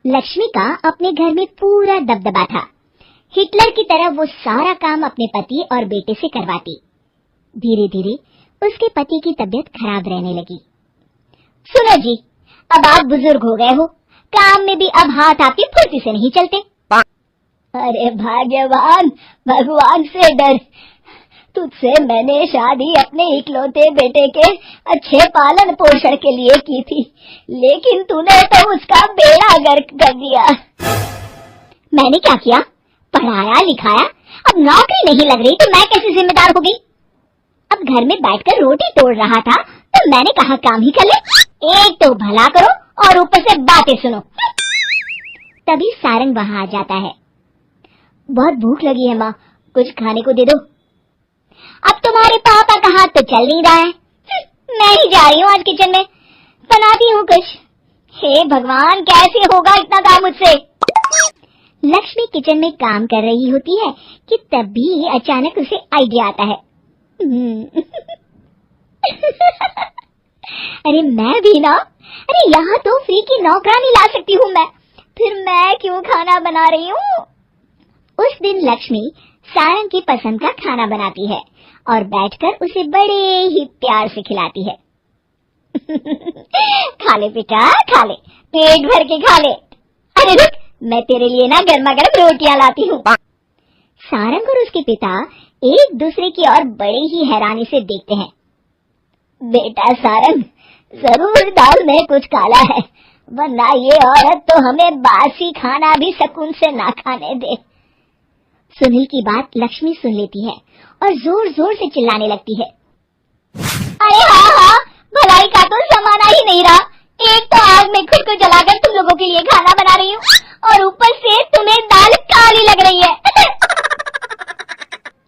लक्ष्मी का अपने घर में पूरा दबदबा था। हिटलर की तरह वो सारा काम अपने पति और बेटे से करवाती। धीरे धीरे उसके पति की तबीयत खराब रहने लगी। सुनो जी, अब आप बुजुर्ग हो गए हो, काम में भी अब हाथ आपकी फुर्ती से नहीं चलते। अरे भाग्यवान, भगवान से डर, तुझसे मैंने शादी अपने इकलौते बेटे के अच्छे पालन पोषण के लिए की थी, लेकिन तूने तो उसका बेड़ा गर्क कर दिया। मैंने क्या किया? पढ़ाया लिखाया, अब नौकरी नहीं लग रही तो मैं कैसे जिम्मेदार हो गई? अब घर में बैठकर रोटी तोड़ रहा था तो मैंने कहा काम ही कर ले। एक तो भला करो और ऊपर से बातें सुनो। तभी सारंग वहां आ जाता है। बहुत भूख लगी है माँ, कुछ खाने को दे दो। अब तुम्हारे पापा का हाथ तो चल नहीं रहा है, मैं ही जा रही हूँ आज किचन में, बनाती हूँ कुछ। हे भगवान, कैसे होगा इतना काम मुझसे? लक्ष्मी किचन में काम कर रही होती है कि तभी अचानक उसे आइडिया आता है। अरे मैं भी ना, अरे यहाँ तो फ्री की नौकरानी ला सकती हूँ मैं, फिर मैं क्यों खाना बना रही हूँ? उस दिन लक्ष्मी सारंग की पसंद का खाना बनाती है और बैठकर उसे बड़े ही प्यार से खिलाती है। खा ले बेटा, खा ले, पेट भर के खा ले। अरे रुक, मैं तेरे लिए ना गर्मा गर्म रोटियां लाती हूँ। सारंग और उसके पिता एक दूसरे की ओर बड़े ही हैरानी से देखते हैं। बेटा सारंग, जरूर दाल में कुछ काला है, वरना ये औरत तो हमें बासी खाना भी सुकून से ना खाने दे। सुनील की बात लक्ष्मी सुन लेती है और जोर जोर से चिल्लाने लगती है। अरे हाँ, भलाई का तो जमाना ही नहीं रहा। एक तो आग में खुद को जलाकर तुम लोगों के लिए खाना बना रही हूँ और ऊपर से तुम्हें दाल काली लग रही है।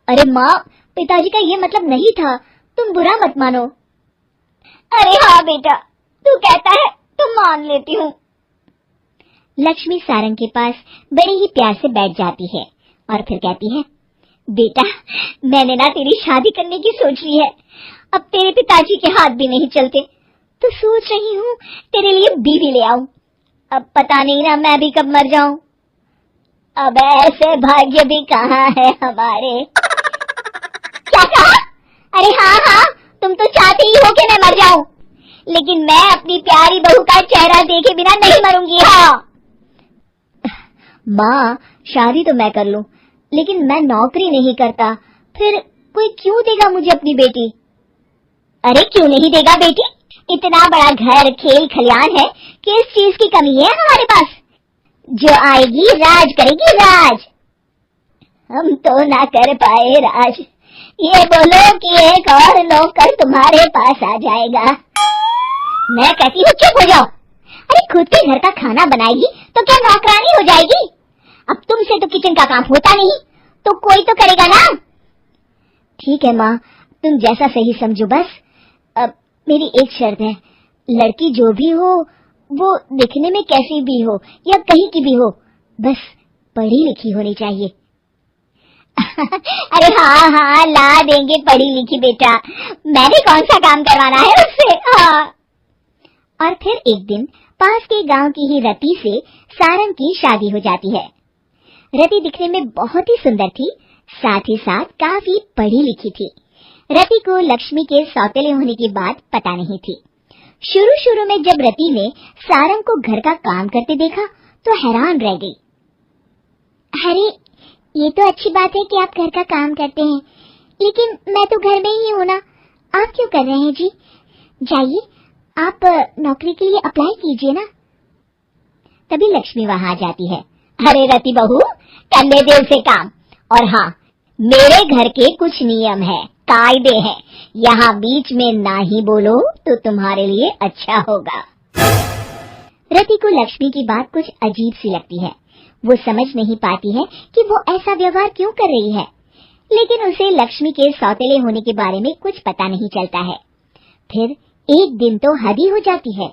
अरे माँ, पिताजी का ये मतलब नहीं था, तुम बुरा मत मानो। अरे हाँ बेटा, तू कहता है तो मान लेती हूँ। लक्ष्मी सारंग के पास बड़े ही प्यार से बैठ जाती है और फिर कहती है, बेटा मैंने ना तेरी शादी करने की सोच ली है। अब तेरे पिताजी के हाथ भी नहीं चलते तो सोच रही हूँ तेरे लिए बीवी ले आऊं। अब पता नहीं ना मैं भी कब मर जाऊं। अब ऐसे भाग्य भी कहाँ है हमारे। क्या कहा? अरे हाँ, तुम तो चाहते ही हो कि मैं मर जाऊं, लेकिन मैं अपनी प्यारी बहू का चेहरा देखे बिना नहीं मरूंगी। हाँ माँ, शादी तो मैं कर लूं, लेकिन मैं नौकरी नहीं करता, फिर कोई क्यों देगा मुझे अपनी बेटी? अरे क्यों नहीं देगा बेटी? इतना बड़ा घर, खेल खलियान है, किस चीज की कमी है हमारे पास? जो आएगी राज करेगी, राज। हम तो ना कर पाए राज, ये बोलो कि एक और नौकर तुम्हारे पास आ जाएगा। मैं कहती हूँ चुप हो जाओ। अरे खुद के घर का खाना बनाएगी तो क्या नौकरानी हो जाएगी? अब तुमसे तो किचन का काम होता नहीं, तो कोई तो करेगा ना। ठीक है माँ, तुम जैसा सही समझो बस। अब मेरी एक शर्त है, लड़की जो भी हो वो दिखने में कैसी भी हो या कहीं की भी हो, बस पढ़ी लिखी होनी चाहिए। अरे हाँ, ला देंगे पढ़ी लिखी बेटा, मैंने कौन सा काम करवाना है उससे। हाँ। और फिर एक दिन पास के गांव की ही रति से सारंग की शादी हो जाती है। रति दिखने में बहुत ही सुंदर थी, साथ ही साथ काफी पढ़ी लिखी थी। रति को लक्ष्मी के सौतेले होने की बात पता नहीं थी। शुरू शुरू में जब रति ने सारंग को घर का काम करते देखा तो हैरान रह गई। अरे ये तो अच्छी बात है कि आप घर का काम करते हैं, लेकिन मैं तो घर में ही हूँ ना, आप क्यों कर रहे हैं जी? जाइए आप नौकरी के लिए अप्लाई कीजिए ना। तभी लक्ष्मी वहां आ जाती है। अरे रति बहू, करने दे उसे काम। और हाँ, मेरे घर के कुछ नियम है, कायदे हैं, यहाँ बीच में ना ही बोलो तो तुम्हारे लिए अच्छा होगा। रति को लक्ष्मी की बात कुछ अजीब सी लगती है। वो समझ नहीं पाती है कि वो ऐसा व्यवहार क्यों कर रही है, लेकिन उसे लक्ष्मी के सौतेले होने के बारे में कुछ पता नहीं चलता है। फिर एक दिन तो हद ही हो जाती है।